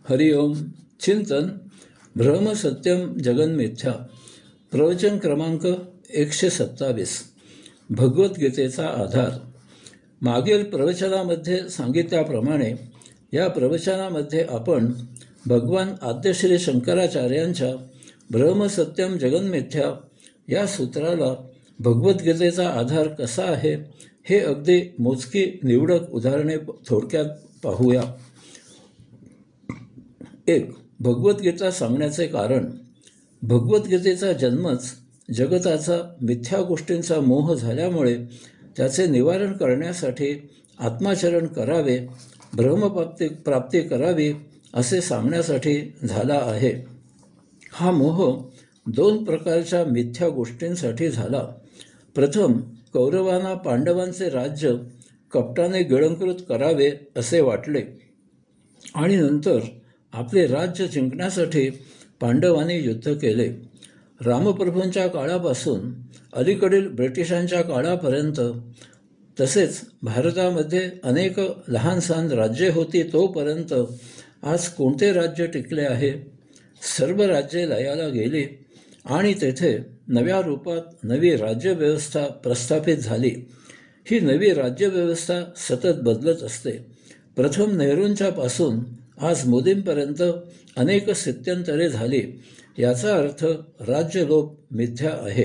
हरि ओम. चिंतन ब्रह्म सत्यम जगन्मिथ्या. प्रवचन क्रमांक 127. भगवद्गीतेचा आधार. मागील प्रवचनामध्ये सांगितल्याप्रमाणे या प्रवचनामध्ये आपण भगवान आद्य श्री शंकराचार्यांच्या ब्रह्मसत्यम जगन्मिथ्या या सूत्राला भगवद्गीतेचा आधार कसा आहे हे अगदी मोजकी निवडक उदाहरणे थोडक्यात पाहूया. 1. भगवद्गीता सांगण्याचे कारण. भगवद्गीतेचा जन्मच जगताचा मिथ्या गोष्टींचा मोह झाल्यामुळे त्याचे निवारण करण्यासाठी आत्माचरण करावे, ब्रह्मप्राप्ती करावी असे सांगण्यासाठी झाला आहे. हा मोह 2 प्रकारच्या मिथ्या गोष्टींसाठी झाला. प्रथम, कौरवांना पांडवांचे राज्य कपटाने गिळंकृत करावे असे वाटले आणि नंतर आपले राज्य जिंकण्यासाठी पांडवांनी युद्ध केले. रामप्रभूंच्या काळापासून अलीकडील ब्रिटिशांच्या काळापर्यंत तसेच भारतामध्ये अनेक लहान सहान राज्ये होती तोपर्यंत आज कोणते राज्य टिकले आहे? सर्व राज्ये लयाला गेली आणि तेथे नव्या रूपात नवी राज्यव्यवस्था प्रस्थापित झाली. ही नवी राज्यव्यवस्था सतत बदलत असते. प्रथम नेहरूंच्या पासून आज मोदींपर्यंत अनेक स्थित्यंतरे झाली. याचा अर्थ राज्यलोभ मिथ्या आहे.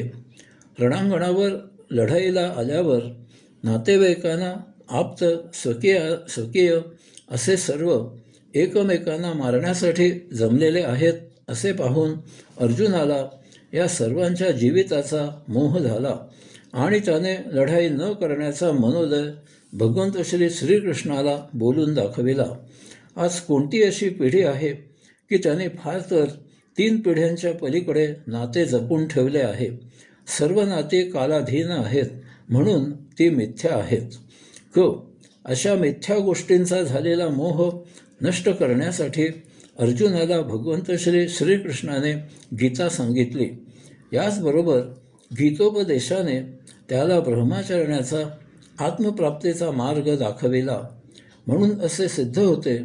रणांगणावर लढाईला आल्यावर नातेवाईकांना आप्त स्वकीय असे सर्व एकमेकांना मारण्यासाठी जमलेले आहेत असे पाहून अर्जुनाला या सर्वांच्या जीविताचा मोह झाला आणि त्याने लढाई न करण्याचा मनोदय भगवंत श्रीकृष्णाला बोलून दाखविला. आज कोणती अशी पिढी आहे की त्याने फार तर 3 पिढ्यांच्या पलीकडे नाते जपून ठेवले आहे? सर्व नाते कालाधीन आहेत म्हणून ती मिथ्या आहेत. अशा मिथ्या गोष्टींचा झालेला मोह नष्ट करण्यासाठी अर्जुनाला भगवंत श्रीकृष्णाने गीता सांगितली. याचबरोबर गीतोपदेशाने त्याला ब्रह्मचर्याचा आत्मप्राप्तीचा मार्ग दाखविला. म्हणून असे सिद्ध होते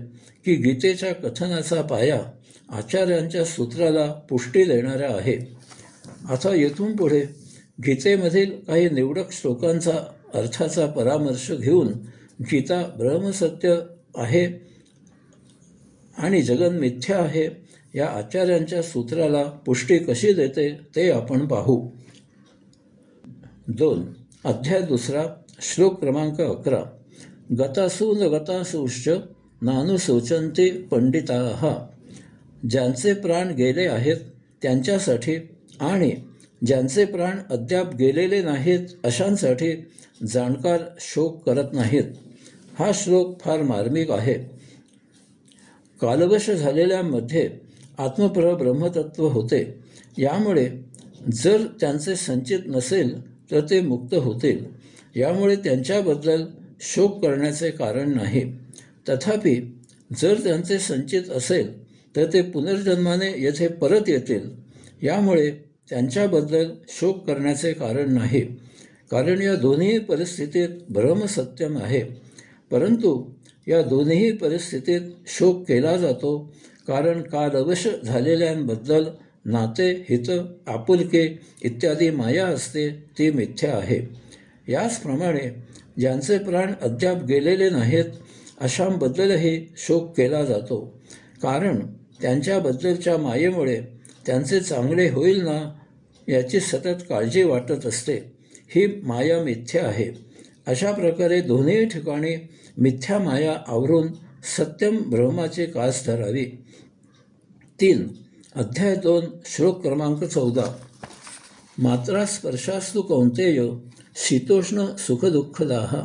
की गीतेच्या कथनाचा पाया आचार्यांच्या सूत्राला पुष्टी देणारा आहे. आता येथून पुढे गीतेमधील काही निवडक श्लोकांचा अर्थाचा परामर्श घेऊन गीता ब्रह्मसत्य आहे आणि जगन मिथ्या आहे या आचार्यांच्या सूत्राला पुष्टी कशी देते ते आपण पाहू. 2. अध्याय 2 श्लोक क्रमांक 11. गतासु न गतासूश्च नानुशोचन्ति पंडिताः. ज्यांचे प्राण गेले आहेत त्यांच्यासाठी आणि ज्यांचे प्राण अद्याप गेलेले नाहीत अशांसाठी जाणकार शोक करत नाहीत. हा श्लोक फार मार्मिक आहे. कालवश झालेल्यांमध्ये ब्रह्मतत्व होते. यामुळे जर त्यांचे संचित नसेल तर ते मुक्त होतील. यामुळे त्यांच्याबद्दल शोक करण्याचे कारण नाही. तथापि जर त्यांचे संचित असेल तर ते पुनर्जन्माने येथे परत येतील. यामुळे त्यांच्याबद्दल शोक करण्याचे कारण नाही, कारण या दोन्ही परिस्थितीत ब्रह्मसत्यम आहे. परंतु या दोन्ही परिस्थितीत शोक केला जातो कारण कालवश झालेल्यांबद्दल नाते, हित, आपुलके इत्यादी माया असते ती मिथ्या आहे. याचप्रमाणे ज्यांचे प्राण अद्याप गेलेले नाहीत अशांबद्दलही शोक केला जातो, कारण त्यांच्याबद्दलच्या मायेमुळे त्यांचे चांगले होईल ना याची सतत काळजी वाटत असते. ही माया मिथ्या आहे. अशा प्रकारे दोन्ही ठिकाणी मिथ्या माया आवरून सत्यम ब्रह्माची कास धरावी. 3. अध्याय 2 श्लोक क्रमांक 14. मात्रा स्पर्शास्तु कौंतेय शीतोष्ण सुखदुःखदाः.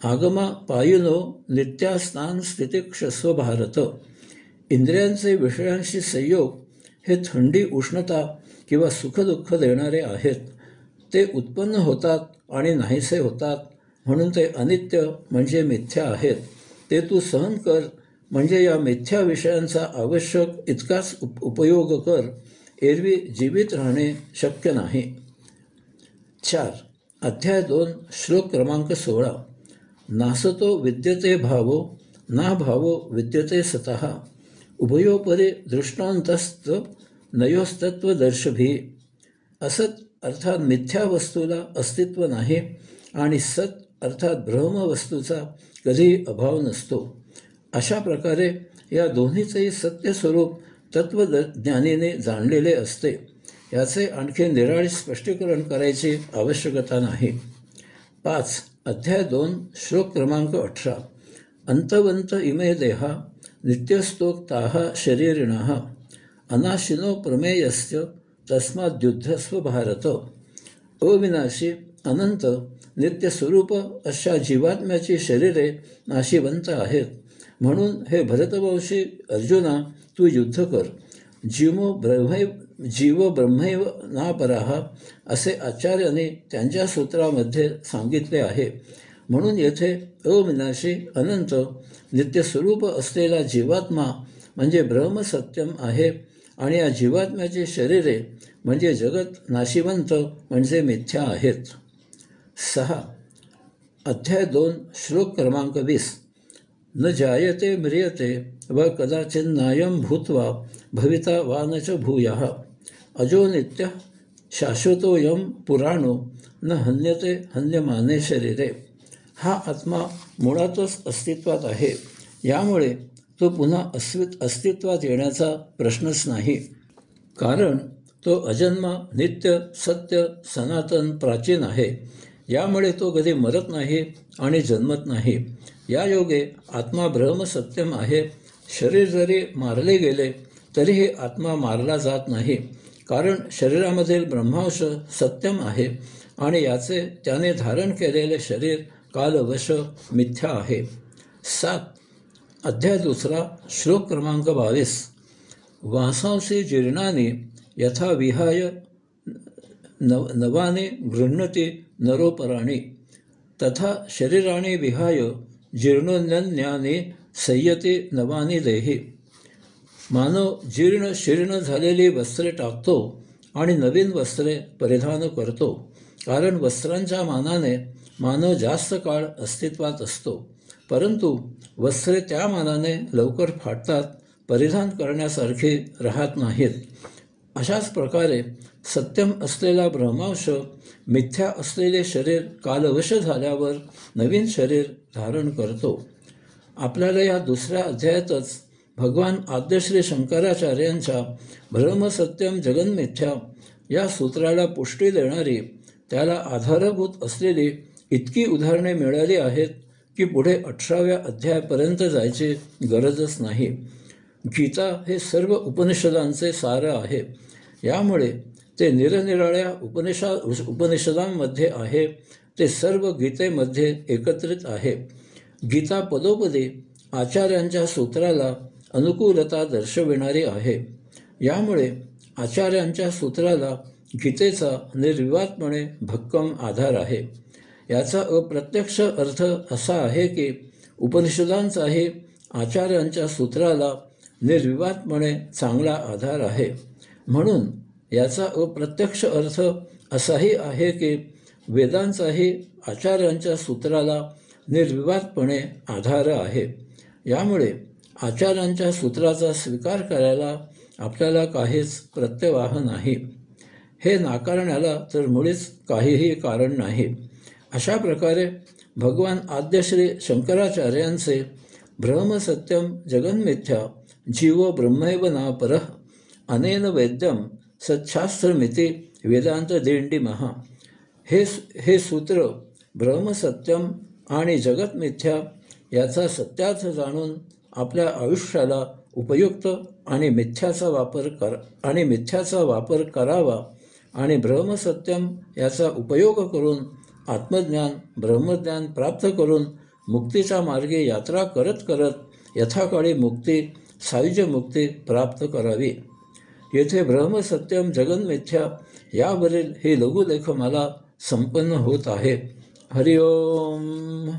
आगमा पायुनो नित्यास्तान स्थितिक्षस्व भारत. इंद्रियांचे विषयांशी संयोग हे थंडी, उष्णता किंवा सुखदुःख देणारे आहेत. ते उत्पन्न होतात आणि नाहीसे होतात म्हणून ते अनित्य म्हणजे मिथ्या आहेत. ते तू सहन कर म्हणजे या मिथ्या विषयांचा आवश्यक इतकाच उपयोग कर. एरवी जीवित राहणे शक्य नाही. 4. अध्याय 2 श्लोक क्रमांक 16. नासतो विद्यते भावो ना भावो विद्यते सतः. उभयोपरी दृष्टांतस्त नयोस्तत्वदर्शभी. असत अर्थात मिथ्या वस्तूला अस्तित्व नाही आणि सत अर्थात ब्रह्मवस्तूचा कधीही अभाव नसतो. अशा प्रकारे या दोन्हीचेही सत्य स्वरूप तत्त्वज्ञानीने जाणलेले असते. याचे आणखी निराळे स्पष्टीकरण करायची आवश्यकता नाही. 5. अध्याय 2 श्लोक क्रमांक 18. अंतवंत इमे देहा नित्यस्तोक्ताः शरीरिणः अनाशिनो प्रमेयस्य तस्माद्युद्धस्व भारत. अविनाशी अनंत नित्यस्वरूप अशा जीवात्म्याची शरीरे नाशिवंत आहेत. म्हणून हे भरतवंशी अर्जुना, तू युद्ध कर. जीव ब्रह्मैव नापराः असे आचार्याने त्यांच्या सूत्रामध्ये सांगितले आहे. म्हणून येथे अविनाशी अनंत नित्यस्वरूप असलेला जीवात्मा म्हणजे ब्रह्मसत्यम आहे आणि या जीवात्म्याची शरीरे म्हणजे जगत नाशिवंत म्हणजे मिथ्या आहेत. 6. अध्याय 2 श्लोक क्रमांक 20. न जायते म्रियते व कदाचिन्नायं भूत्वा भविता वा न च भूयः अजो नित्यः शाश्वतोऽयं पुराणो न हन्यते हन्यमाने शरीरे. हा आत्मा मुळातच अस्तित्वात आहे. यामुळे तो पुन्हा अस्तित्वात येण्याचा प्रश्नच नाही. कारण तो अजन्मा, नित्य, सत्य, सनातन, प्राचीन आहे. यामुळे तो कधी मरत नाही आणि जन्मत नाही. या योगे आत्मा ब्रह्मसत्यम आहे. शरीर जरी मारले गेले तरीही आत्मा मारला जात नाही. कारण शरीरामधील ब्रह्मांश सत्यम आहे आणि याचे त्याने धारण केलेले शरीर कालवश मिथ्या आहे. 7. अध्याय 2 श्लोक क्रमांक 22. वासांसी जीर्णानि यथा विहाय नवानि गृह्णति नरोपराणि तथा शरीराणि विहाय जीर्णोन्यन्यानि संयती नवानि देही. मानव जीर्ण शीर्ण झालेली वस्त्रे टाकतो आणि नवीन वस्त्रे परिधान करतो. कारण वस्त्रांच्या मानाने मानव जास्त काळ अस्तित्वात असतो. परंतु वस्त्रे त्या मानाने लवकर फाटतात, परिधान करण्यासारखी राहत नाहीत. अशाच प्रकारे सत्यम असलेला ब्रह्मांश मिथ्या असलेले शरीर कालवश झाल्यावर नवीन शरीर धारण करतो. आपल्याला या 2ऱ्या अध्यायातच भगवान आद्यश्री शंकराचार्यांच्या ब्रह्मसत्यम जगन्मिथ्या या सूत्राला पुष्टी देणारी, त्याला आधारभूत असलेली इतकी उदाहरणे मिळाली आहेत की पुढे 18व्या अध्यायापर्यंत जायची गरजच नाही. गीता हे सर्व उपनिषदांचे सार आहे. यामुळे ते निरनिराळ्या उपनिषदांमध्ये आहे ते सर्व गीतेमध्ये एकत्रित आहे. गीता पदोपदी आचार्यांच्या सूत्राला अनुकूलता दर्शविणारी आहे. यामुळे आचार्यांच्या सूत्राला गीतेचा निर्विवादपणे भक्कम आधार आहे. याचा अप्रत्यक्ष अर्थ असा आहे की उपनिषदांचाही आचार्यांच्या सूत्राला निर्विवादपणे चांगला आधार आहे. म्हणून याचा अप्रत्यक्ष अर्थ असाही आहे की वेदांचाही आचार्यांच्या सूत्राला निर्विवादपणे आधार आहे. यामुळे आचार्यांच्या सूत्राचा स्वीकार करायला आपल्याला काहीच प्रत्यवाह नाही. हे नाकारण्याला तर मुळीच काहीही कारण नाही. अशा प्रकारे भगवान आद्यश्री शंकराचार्यांचे ब्रह्मसत्यम जगन्मिथ्या जीवो ब्रह्मैव नापरः अनेन वैद्यम सच्छास्त्रमिति वेदांत दिंडिमः हे सूत्र ब्रह्मसत्यम आणि जगतमिथ्या याचा सत्यार्थ जाणून आपल्या आयुष्याला उपयुक्त आणि मिथ्याचा वापर करावा आणि ब्रह्मसत्यम याचा उपयोग करून आत्मज्ञान ब्रह्मज्ञान प्राप्त करून मुक्तीच्या मार्गे यात्रा करत करत यथाकाळी मुक्ती सायुज्य मुक्ती प्राप्त करावी. येथे ब्रह्मसत्यम जगन्मिथ्या यावरील ही लघुलेखमाला संपन्न होत आहे. हरिओम.